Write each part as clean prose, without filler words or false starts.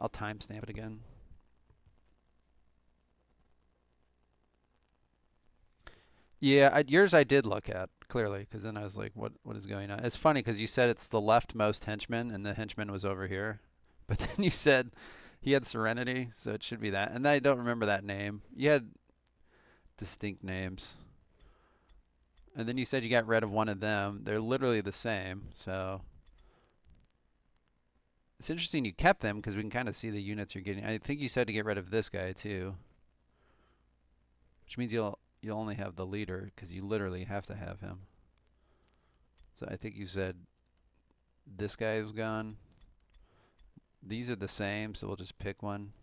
I'll timestamp it again. Yeah, yours I did look at clearly because then I was like, what is going on? It's funny because you said it's the leftmost henchman and the henchman was over here, but then you said he had Serenity, so it should be that. And I don't remember that name. You had distinct names, and then you said you got rid of one of them. They're literally the same, so it's interesting you kept them because we can kind of see the units you're getting. I think you said to get rid of this guy too, which means you'll only have the leader because you literally have to have him. So I think you said this guy is gone. These are the same, so we'll just pick one.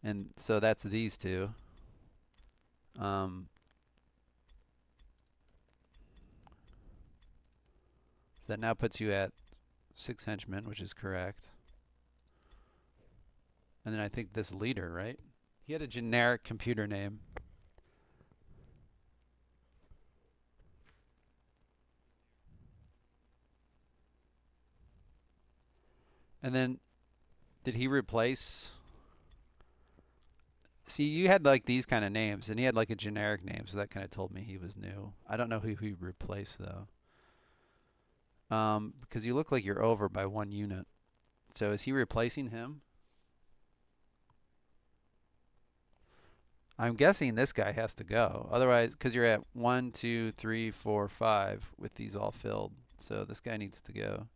And so that's these two. That now puts you at 6 henchmen, which is correct. And then I think this leader, right? He had a generic computer name. And then did he replace? See, you had like these kind of names, and he had like a generic name, so that kind of told me he was new. I don't know who he replaced though. Because you look like you're over by 1 unit. So is he replacing him? I'm guessing this guy has to go. Otherwise, because you're at 1, 2, 3, 4, 5 with these all filled. So this guy needs to go.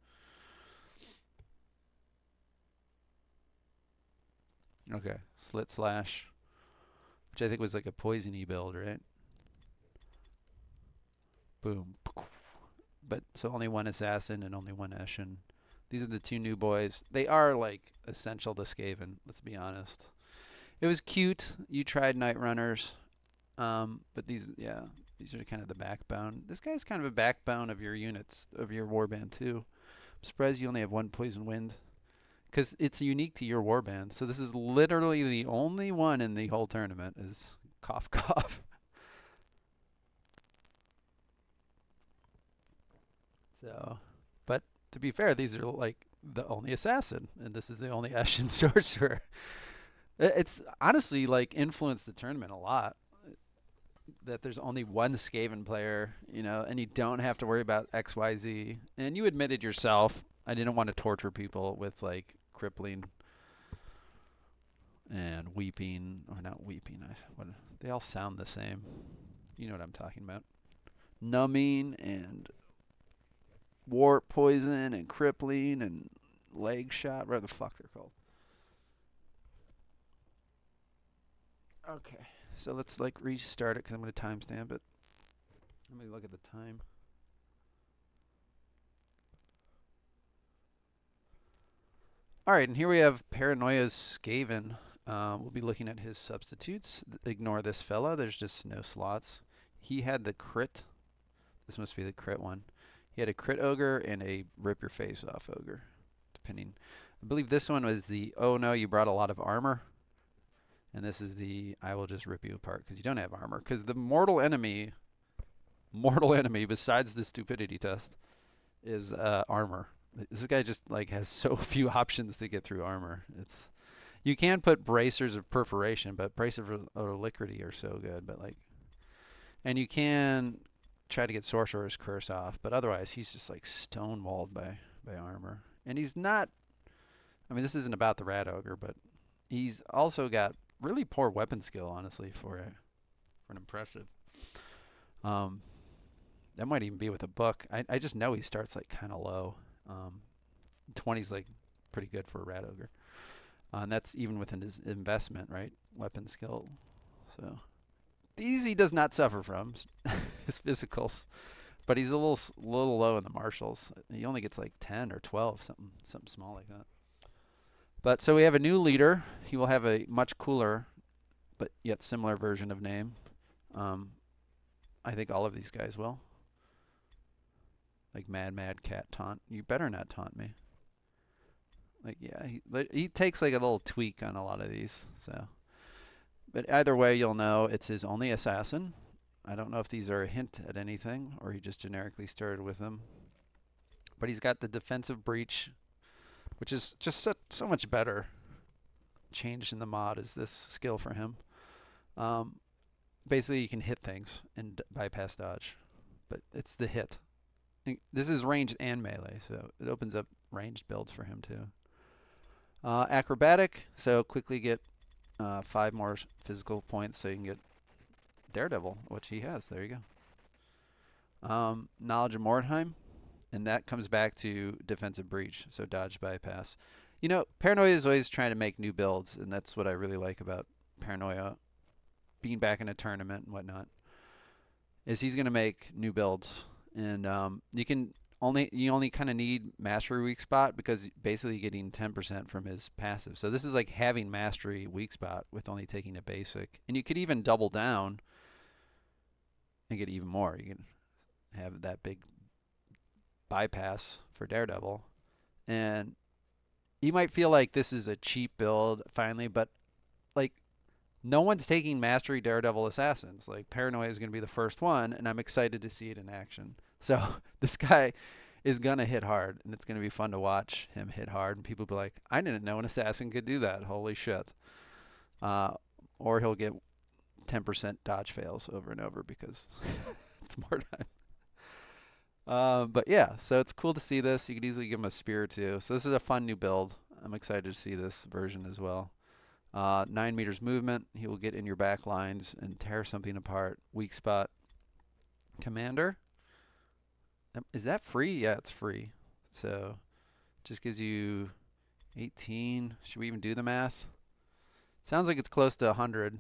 Okay, slit slash, which I think was like a poisony build, right? Boom. But so only 1 assassin and only 1 Eshin. These are the 2 new boys. They are like essential to Skaven, let's be honest. It was cute. You tried Night Runners. But these are kind of the backbone. This guy's kind of a backbone of your units, of your warband too. I'm surprised you only have 1 poison wind. Because it's unique to your warband. So this is literally the only one in the whole tournament is cough cough. So, but to be fair, these are like the only assassin, and this is the only Ashen sorcerer. It's honestly like influenced the tournament a lot. That there's only 1 Skaven player, and you don't have to worry about X, Y, Z. And you admitted yourself, I didn't want to torture people with like crippling and weeping, or not weeping. They all sound the same. You know what I'm talking about. Numbing and warp poison and crippling and leg shot, whatever the fuck they're called. Okay, so let's like restart it because I'm going to timestamp it. Let me look at the time. All right, and here we have Paranoia's Skaven. We'll be looking at his substitutes. Ignore this fella. There's just no slots. He had the crit. This must be the crit one. He had a crit ogre and a rip your face off ogre, depending. I believe this one was the, oh no, you brought a lot of armor. And this is the, I will just rip you apart because you don't have armor. Because the mortal enemy besides the stupidity test is armor. This guy just like has so few options to get through armor. You can put bracers of perforation, but bracers of alacrity are so good. But like, and you can try to get sorcerer's curse off, but otherwise he's just like stonewalled by armor. And he's not. I mean, this isn't about the rat ogre, but he's also got really poor weapon skill, honestly, for an impressive. That might even be with a book. I just know he starts like kind of low. 20's like pretty good for a rat ogre. And that's even within his investment, right? Weapon skill. So these he does not suffer from his physicals, but he's a little low in the martials. He only gets like 10 or 12, something small like that. But so we have a new leader. He will have a much cooler, but yet similar version of name. I think all of these guys will. Like Mad Cat Taunt. You better not taunt me. Like, yeah, he takes like a little tweak on a lot of these. So, but either way, you'll know it's his only assassin. I don't know if these are a hint at anything or he just generically started with them. But he's got the defensive breach, which is just so much better. changed in the mod is this skill for him. Um, Basically, you can hit things and bypass dodge, but it's the hit. This is ranged and melee, so it opens up ranged builds for him too. Acrobatic, so quickly get 5 more physical points so you can get Daredevil, which he has. There you go. Knowledge of Mordheim, and that comes back to defensive breach, so dodge bypass. You know, Paranoia is always trying to make new builds, and that's what I really like about Paranoia being back in a tournament and whatnot. Is he's going to make new builds, and you only kind of need mastery weak spot because basically getting 10% from his passive. So this is like having mastery weak spot with only taking a basic, and you could even double down and get even more. You can have that big bypass for Daredevil, and you might feel like this is a cheap build finally, but like no one's taking mastery Daredevil assassins. Like Paranoia is going to be the first one, and I'm excited to see it in action. So this guy is going to hit hard, and it's going to be fun to watch him hit hard, and people will be like, I didn't know an assassin could do that. Holy shit. Or he'll get 10% dodge fails over and over because it's more time. But yeah, so it's cool to see this. You could easily give him a spear too. So this is a fun new build. I'm excited to see this version as well. 9 meters movement. He will get in your back lines and tear something apart. Weak spot. Commander. Is that free? Yeah, it's free. So just gives you 18. Should we even do the math? Sounds like it's close to 100.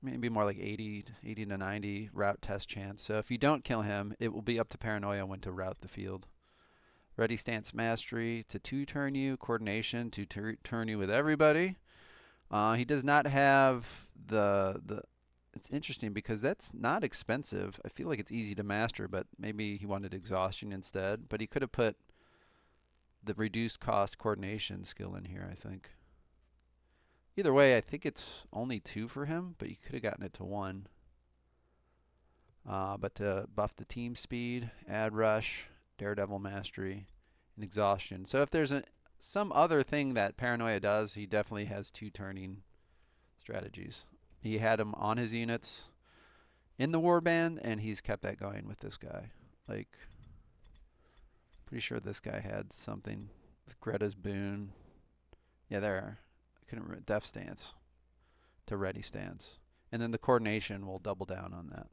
Maybe more like 80 to 90 route test chance. So if you don't kill him, it will be up to Paranoia when to route the field. Ready stance mastery to 2-turn you. Coordination to turn you with everybody. He does not have the. It's interesting because that's not expensive. I feel like it's easy to master, but maybe he wanted exhaustion instead. But he could have put the reduced cost coordination skill in here, I think. Either way, I think it's only 2 for him, but you could have gotten it to 1. But to buff the team speed, add rush, Daredevil mastery, and exhaustion. So if there's some other thing that Paranoia does, he definitely has 2 turning strategies. He had them on his units in the warband, and he's kept that going with this guy. Like, pretty sure this guy had something with Greta's boon. Yeah, there. I couldn't remember. Def stance to ready stance. And then the coordination will double down on that.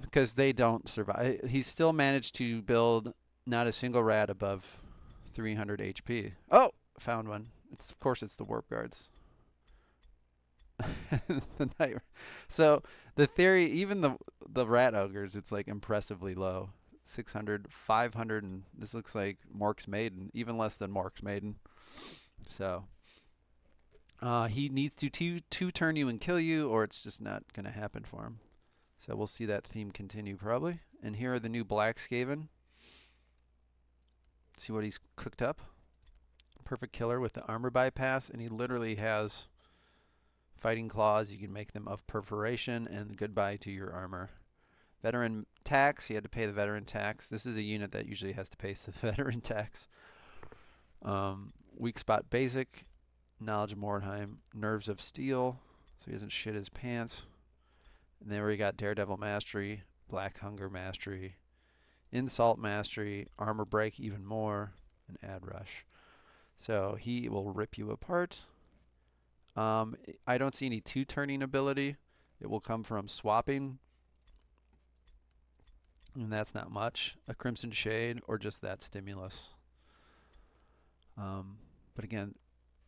Because they don't survive. He's still managed to build not a single rat above 300 HP. Oh, found one. Of course, it's the warp guards. So the theory, even the rat ogres, it's like impressively low. 600, 500, and this looks like Mork's Maiden, even less than Mork's Maiden. So he needs to two-turn you and kill you, or it's just not going to happen for him. So we'll see that theme continue probably. And here are the new Black Skaven. See what he's cooked up. Perfect killer with the armor bypass, and he literally has fighting claws. You can make them of perforation, and goodbye to your armor. Veteran tax. He had to pay the veteran tax. This is a unit that usually has to pay the veteran tax. Weak spot basic. Knowledge of Mordheim. Nerves of steel, so he doesn't shit his pants. And then we got Daredevil mastery, Black Hunger mastery, Insult mastery, armor break even more, and add rush. So he will rip you apart. I don't see any 2-turning ability. It will come from swapping, and that's not much. A Crimson Shade or just that stimulus. But again,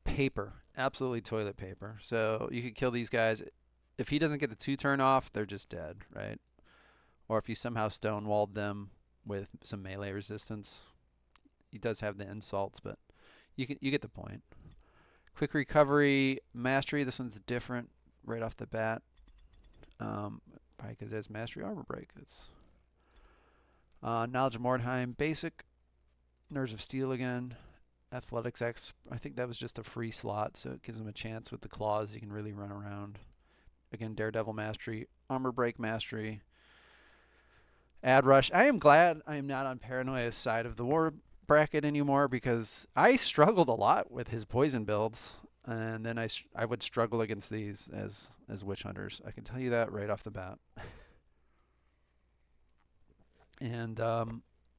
paper, absolutely toilet paper. So you could kill these guys. If he doesn't get the 2-turn off, they're just dead, right? Or if you somehow stonewalled them with some melee resistance. He does have the insults, but you get the point. Quick recovery mastery. This one's different right off the bat. Probably because it has mastery armor break. It's knowledge of Mordheim basic. Nerves of steel again. Athletics X. I think that was just a free slot, so it gives him a chance with the claws. You can really run around. Again, Daredevil mastery, armor break mastery, add rush. I am glad I am not on Paranoia's side of the war bracket anymore because I struggled a lot with his poison builds, and then I would struggle against these as witch hunters. I can tell you that right off the bat. And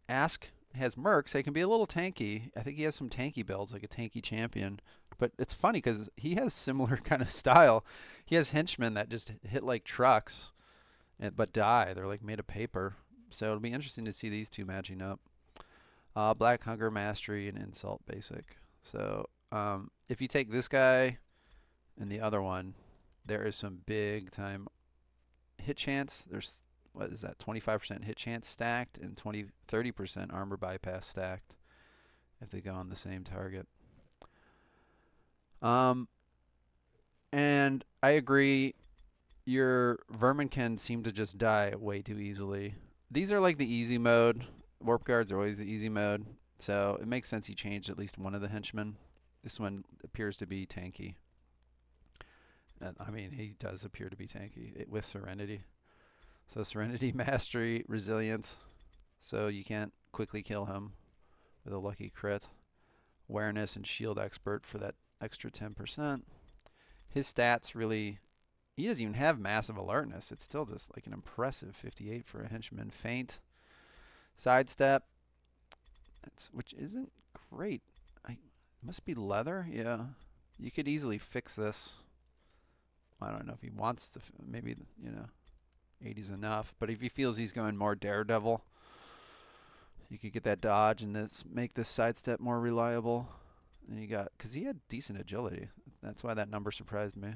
Ask has mercs. They can be a little tanky. I think he has some tanky builds, like a tanky champion. But it's funny because he has similar kind of style. He has henchmen that just hit like trucks, but die. They're like made of paper. So it'll be interesting to see these two matching up. Black Hunger Mastery and Insult Basic. So if you take this guy and the other one, there is some big time hit chance. There's, what is that, 25% hit chance stacked and 30% armor bypass stacked if they go on the same target. And I agree, your Vermin can seem to just die way too easily. These are like the easy mode. Warp guards are always the easy mode, so it makes sense he changed at least one of the henchmen. This one appears to be tanky. I mean, he does appear to be tanky with Serenity. So Serenity, Mastery, Resilience, so you can't quickly kill him with a lucky crit. Awareness and Shield Expert for that extra 10%. His stats really, he doesn't even have massive alertness. It's still just like an impressive 58 for a henchman. Feint, Sidestep, which isn't great. Must be leather? Yeah. You could easily fix this. I don't know if he wants to, maybe, 80's enough. But if he feels he's going more Daredevil, you could get that dodge and make this sidestep more reliable. And you got, because he had decent agility. That's why that number surprised me.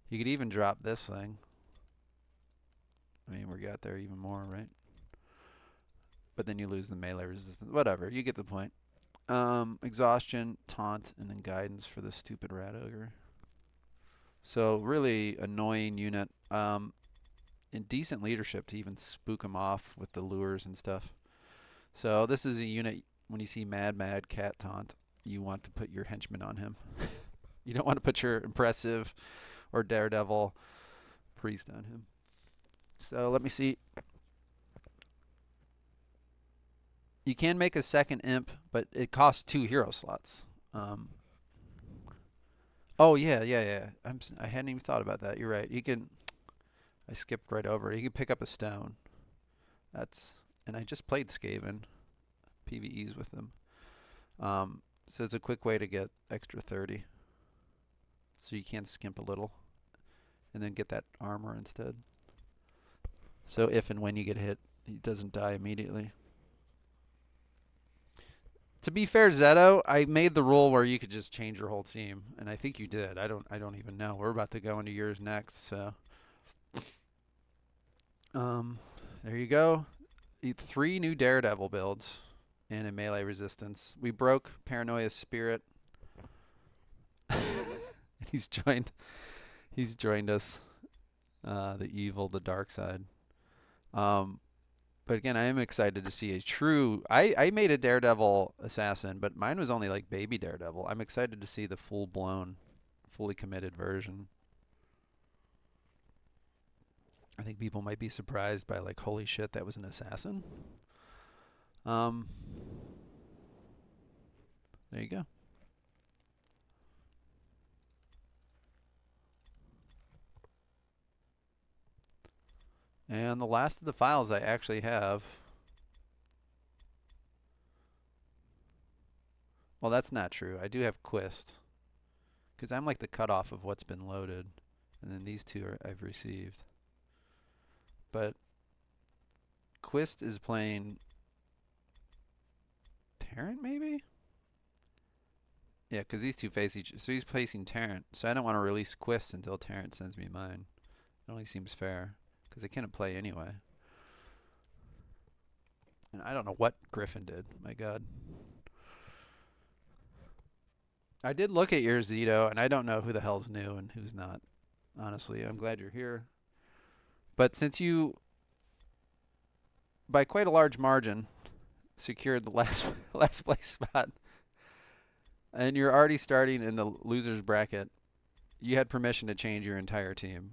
You could even drop this thing. I mean, we got there even more, right? But then you lose the melee resistance. Whatever, you get the point. Exhaustion, Taunt, and then Guidance for the stupid Rat Ogre. So really annoying unit. In decent leadership to even spook him off with the lures and stuff. So this is a unit, when you see Mad Cat Taunt, you want to put your henchman on him. You don't want to put your Impressive or Daredevil Priest on him. So let me see. You can make a second imp, but it costs 2 hero slots. Oh yeah. I hadn't even thought about that. You're right. You can. I skipped right over it. You can pick up a stone. And I just played Skaven PvEs with them. So it's a quick way to get extra 30. So you can skimp a little, and then get that armor instead. So if and when you get hit, he doesn't die immediately. To be fair, Zeto, I made the rule where you could just change your whole team, and I think you did. I don't even know. We're about to go into yours next, so there you go. 3 new Daredevil builds and a melee resistance. We broke Paranoia's spirit. He's joined us. The evil, the dark side. But again, I am excited to see a true... I made a Daredevil assassin, but mine was only like baby Daredevil. I'm excited to see the full-blown, fully committed version. I think people might be surprised by like, holy shit, that was an assassin. There you go. And the last of the files I actually have. Well, that's not true. I do have Quist, because I'm like the cutoff of what's been loaded, and then these two I've received. But Quist is playing Tarrant, maybe? Yeah, because these two face each. So he's placing Tarrant. So I don't want to release Quist until Tarrant sends me mine. It only seems fair, because they can't play anyway. And I don't know what Griffin did. My God. I did look at your Zeto, and I don't know who the hell's new and who's not. Honestly, I'm glad you're here. But since you, by quite a large margin, secured the last place spot, and you're already starting in the losers bracket, you had permission to change your entire team,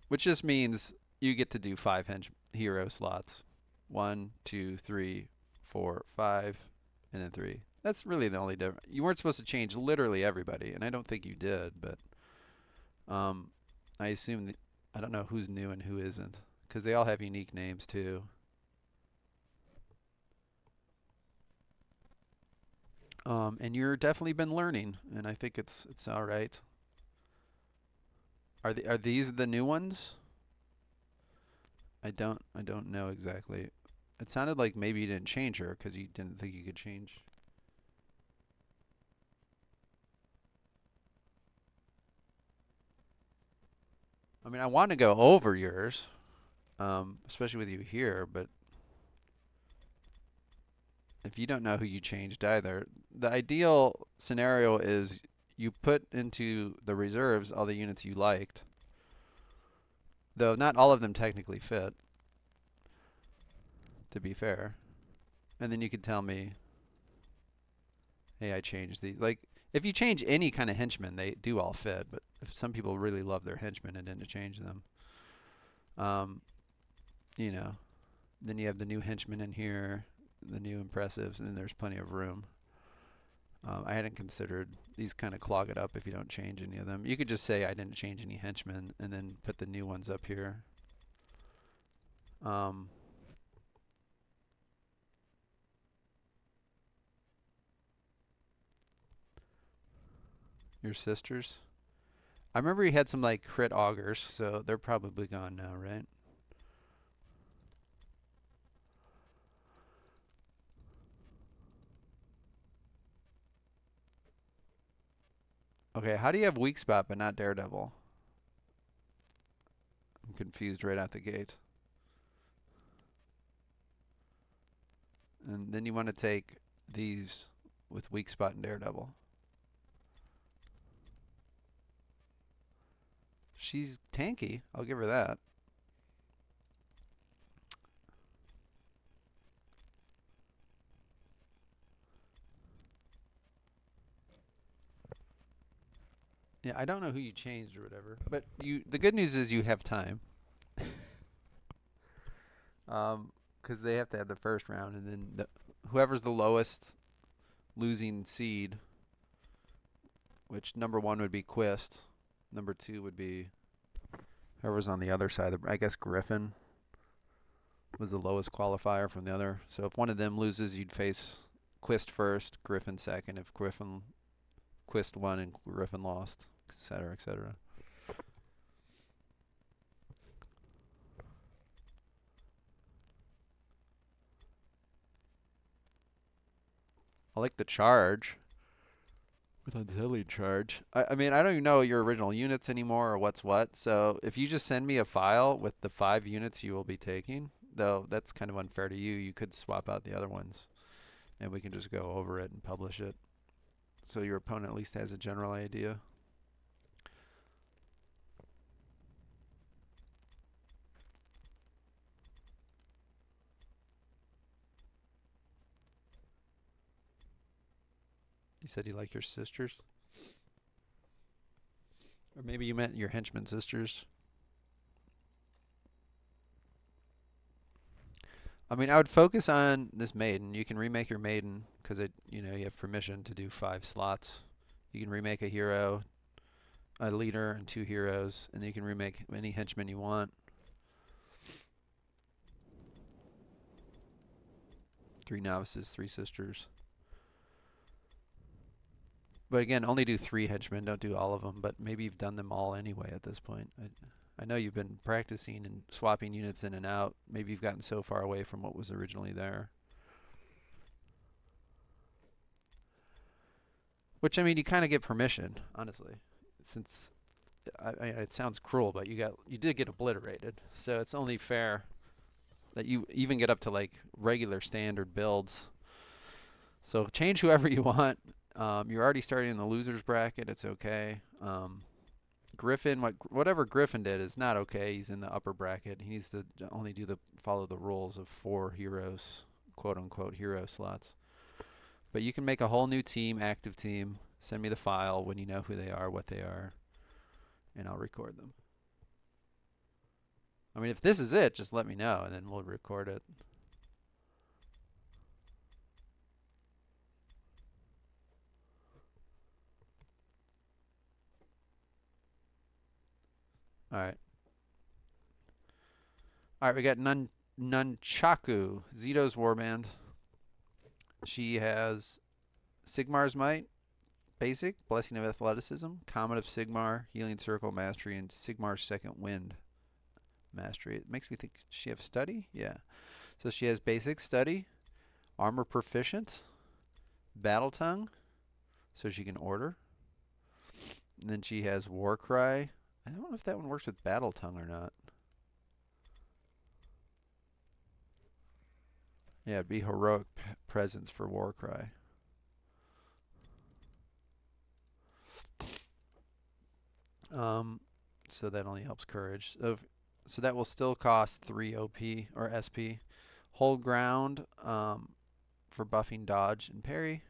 which just means you get to do 5 hero slots. 1, 2, 3, 4, 5. and then 3. That's really the only difference. You weren't supposed to change literally everybody, and I don't think you did, but um, I assume that, I don't know who's new and who isn't, because they all have unique names too. And you're definitely been learning, and I think it's all right. Are these the new ones? I don't know exactly. It sounded like maybe you didn't change her because you didn't think you could change. I mean, I want to go over yours, especially with you here, but if you don't know who you changed either, the ideal scenario is you put into the reserves all the units you liked, though not all of them technically fit, to be fair. And then you could tell me, hey, I changed these. Like, if you change any kind of henchman, they do all fit, but if some people really love their henchmen and didn't change them, um, you know, then you have the new henchmen in here, the new impressives, and then there's plenty of room. I hadn't considered these kind of clog it up if you don't change any of them. You could just say I didn't change any henchmen and then put the new ones up here. Um, your sisters. I remember you had some like crit augers, so they're probably gone now, right? Okay, how do you have weak spot but not daredevil? I'm confused right out the gate. And then you want to take these with weak spot and daredevil. She's tanky. I'll give her that. Yeah, I don't know who you changed or whatever, but you. The good news is you have time. Because they have to have the first round, and then whoever's the lowest losing seed, which number 1 would be Quist, number 2 would be whoever's on the other side. I guess Griffin was the lowest qualifier from the other. So if one of them loses, you'd face Quist first, Griffin second. If Quist won and Griffin lost, etc., etc. I like the charge. With auxiliary charge. I mean, I don't even know your original units anymore or what's what. So if you just send me a file with the 5 units you will be taking, though that's kind of unfair to you. You could swap out the other ones, and we can just go over it and publish it. So your opponent at least has a general idea. You said you like your sisters? Or maybe you meant your henchman sisters? I mean, I would focus on this maiden. You can remake your maiden because you have permission to do 5 slots. You can remake a hero, a leader, and 2 heroes, and then you can remake any henchman you want. 3 novices, 3 sisters. But again, only do 3 henchmen. Don't do all of them. But maybe you've done them all anyway at this point. I know you've been practicing and swapping units in and out. Maybe you've gotten so far away from what was originally there. Which, I mean, you kind of get permission, honestly, since it sounds cruel, but you did get obliterated. So it's only fair that you even get up to like regular standard builds. So change whoever you want. You're already starting in the losers bracket. It's okay. Griffin, whatever Griffin did is not okay. He's in the upper bracket. He needs to only follow the rules of 4 heroes, quote unquote hero slots. But you can make a whole new team, active team. Send me the file when you know who they are, what they are, and I'll record them. I mean, if this is it, just let me know, and then we'll record it. All right. All right, we got Nunchaku, Zeto's warband. She has Sigmar's Might, Basic, Blessing of Athleticism, Comet of Sigmar, Healing Circle Mastery, and Sigmar's Second Wind Mastery. It makes me think, does she have Study? Yeah. So she has Basic, Study, Armor Proficient, Battle Tongue, so she can order. And then she has War Cry. I don't know if that one works with Battle Tongue or not. Yeah, it'd be Heroic Presence for War Cry. So that only helps Courage. So that will still cost 3 OP or SP. Hold Ground for buffing Dodge and Parry.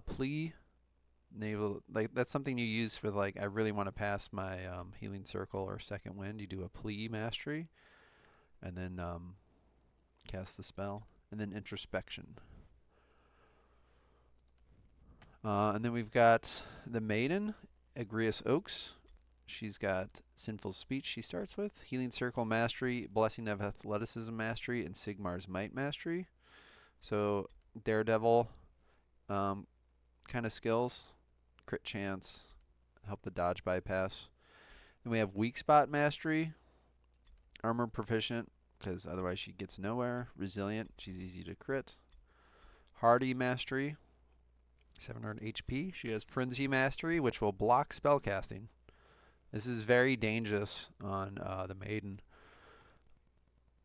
Plea. Naval, like that's something you use for like I really want to pass my Healing Circle or Second Wind. You do a Plea Mastery, and then cast the spell, and then Introspection. And then we've got the Maiden, Agrias Oaks. She's got Sinful Speech she starts with, Healing Circle Mastery, Blessing of Athleticism Mastery, and Sigmar's Might Mastery. So Daredevil kind of skills, crit chance, help the dodge bypass. And we have Weak Spot Mastery, Armor Proficient, because otherwise she gets nowhere, Resilient, she's easy to crit. Hardy Mastery, 700 HP. She has Frenzy Mastery, which will block spellcasting. This is very dangerous on the Maiden.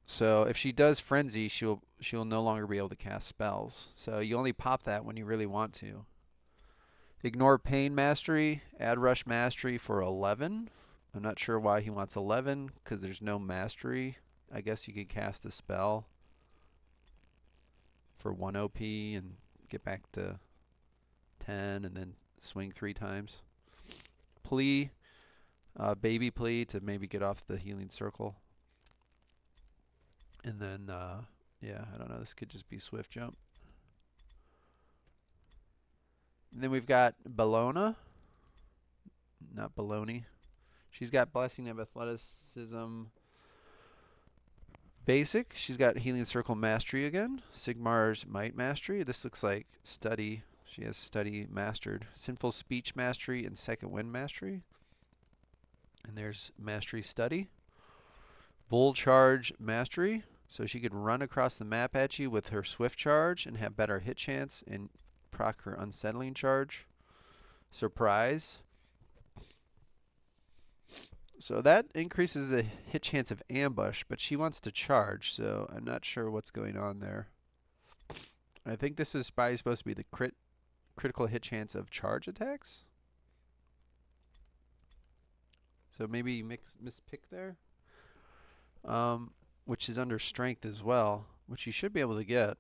So if she does Frenzy, she'll no longer be able to cast spells. So you only pop that when you really want to. Ignore Pain Mastery, add Rush Mastery for 11. I'm not sure why he wants 11, because there's no Mastery. I guess you could cast a spell for 1 OP and get back to 10 and then swing 3 times. Plea, Baby Plea to maybe get off the Healing Circle. And then, yeah, I don't know, this could just be Swift Jump. And then we've got Bellona, not Baloney. She's got Blessing of Athleticism Basic. She's got Healing Circle Mastery again. Sigmar's Might Mastery. This looks like Study. She has Study mastered. Sinful Speech Mastery and Second Wind Mastery. And there's Mastery Study. Bull Charge Mastery. So she could run across the map at you with her Swift Charge and have better hit chance and proc her Unsettling Charge. Surprise. So that increases the hit chance of ambush, but she wants to charge, so I'm not sure what's going on there. I think this is probably supposed to be the critical hit chance of charge attacks. So maybe you mispick there. Which is under strength as well, which you should be able to get.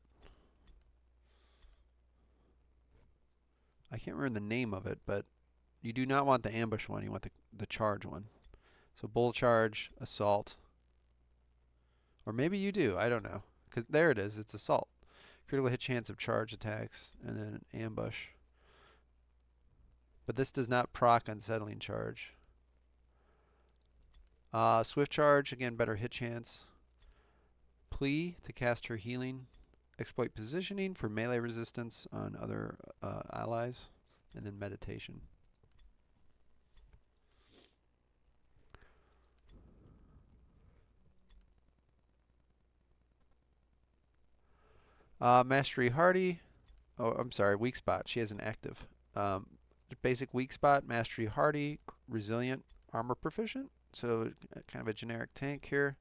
I can't remember the name of it, but you do not want the ambush one, you want the charge one. So Bull Charge, Assault. Or maybe you do, I don't know. Because there it is, it's Assault. Critical hit chance of charge attacks, and then Ambush. But this does not proc Unsettling Charge. Swift Charge, again, better hit chance. Plea to cast her Healing. Exploit Positioning for melee resistance on other allies. And then Meditation. Mastery Hardy. Oh, I'm sorry, Weak Spot. She has an active. Basic Weak Spot, Mastery Hardy, Resilient, Armor Proficient. So kind of a generic tank here.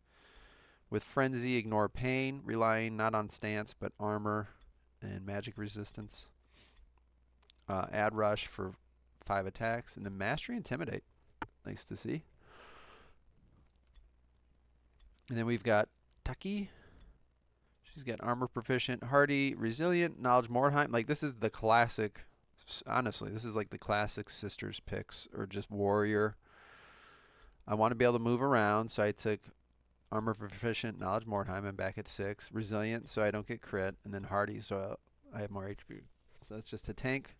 With Frenzy, Ignore Pain, relying not on stance, but armor and magic resistance. Add Rush for 5 attacks. And then Mastery Intimidate. Nice to see. And then we've got Tucky. She's got Armor Proficient, Hardy, Resilient, Knowledge Mordheim. Like, this is the classic, honestly, this is like the classic Sisters picks, or just Warrior. I want to be able to move around, so I took Armor Proficient, Knowledge Mordheim, I'm back at 6. Resilient, so I don't get crit, and then Hardy, so I have more HP. So that's just a tank.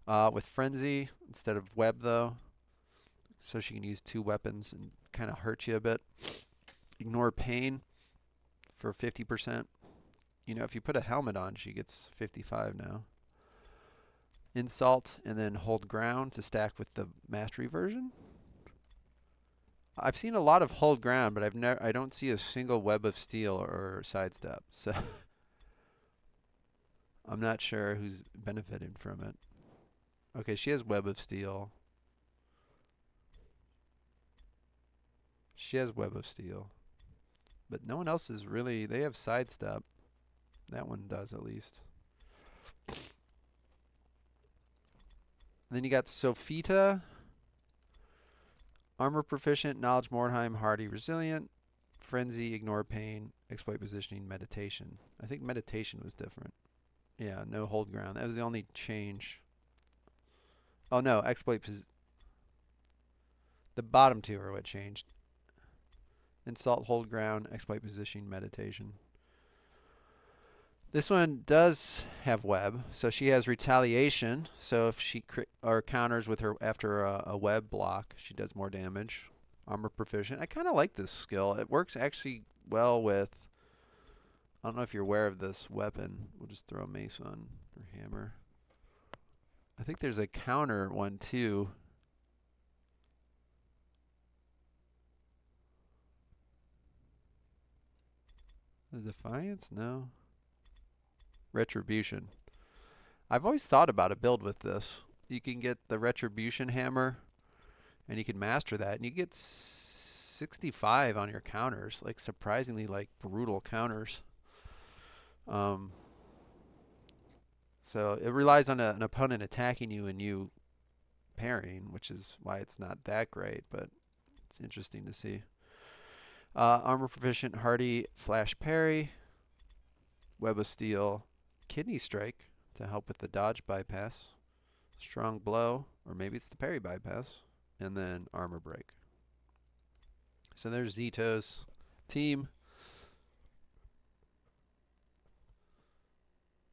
With Frenzy, instead of Web, though. so she can use 2 weapons and kind of hurt you a bit. Ignore pain for 50%. You know, if you put a helmet on, she gets 55 now. Insult, and then hold ground to stack with the mastery version. I've seen a lot of hold ground, but I don't see a single web of steel or sidestep. So I'm not sure who's benefited from it. Okay, she has web of steel. She has web of steel. But no one else is really, they have sidestep. That one does at least. Then you got Sophita. Armor proficient, knowledge Mordheim, hardy, resilient, frenzy, ignore pain, exploit positioning, meditation. I think meditation was different. Yeah, no hold ground. That was the only change. Oh no, exploit the bottom 2 are what changed. Insult, hold ground, exploit positioning, meditation. This one does have web, so she has retaliation. So if she or counters with her after a web block, she does more damage. Armor proficient. I kind of like this skill. It works actually well with. I don't know if you're aware of this weapon. We'll just throw a mace on or hammer. I think there's a counter one too. The Defiance? No. Retribution. I've always thought about a build with this. You can get the Retribution hammer, and you can master that, and you get 65 on your counters, like surprisingly like brutal counters. So it relies on an opponent attacking you and you parrying, which is why it's not that great, but it's interesting to see. Armor proficient, hardy, flash parry, web of steel, kidney strike to help with the dodge bypass, strong blow, or maybe it's the parry bypass, and then armor break. So there's Zeto's team.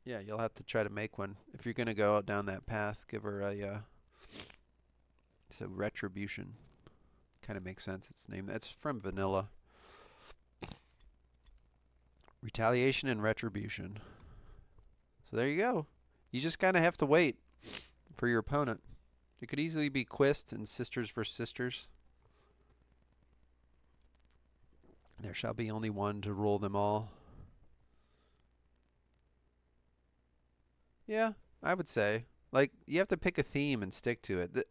Yeah, you'll have to try to make one. If you're going to go down that path, give her a it's a Retribution. Kind of makes sense. It's named. That's from Vanilla. Retaliation and Retribution. So there you go. You just kind of have to wait for your opponent. It could easily be Quist and Sisters vs. Sisters. There shall be only one to rule them all. Yeah, I would say. Like, you have to pick a theme and stick to it.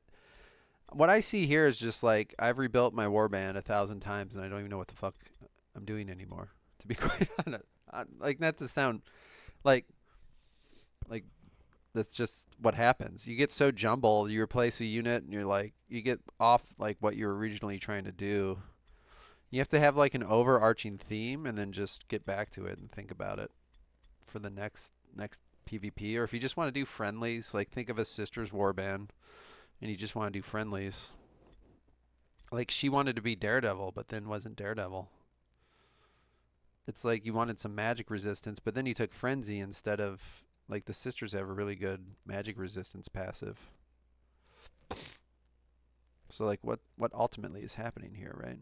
What I see here is just like, I've rebuilt my warband 1,000 times and I don't even know what the fuck I'm doing anymore. To be quite honest. Like, not to sound like that's just what happens. You get so jumbled, you replace a unit and you're like, you get off like what you were originally trying to do. You have to have like an overarching theme and then just get back to it and think about it for the next PvP. Or if you just want to do friendlies, like think of a Sisters warband and you just want to do friendlies. Like she wanted to be Daredevil, but then wasn't Daredevil. It's like you wanted some magic resistance, but then you took Frenzy instead of, like the Sisters have a really good magic resistance passive. So like what ultimately is happening here, right?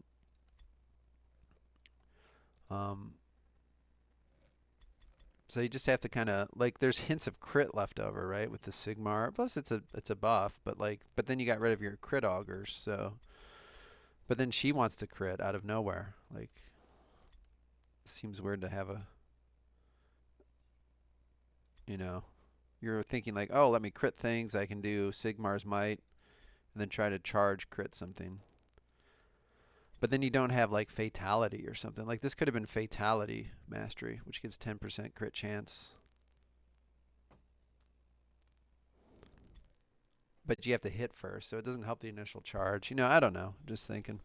So you just have to kind of like there's hints of crit left over, right, with the Sigmar. Plus it's a buff, but then you got rid of your crit augurs, so but then she wants to crit out of nowhere. Like seems weird to have a you're thinking like, "Oh, let me crit things. I can do Sigmar's might and then try to charge crit something." But then you don't have like fatality or something. Like this could have been fatality mastery, which gives 10% crit chance. But you have to hit first, so it doesn't help the initial charge. I don't know. Just thinking.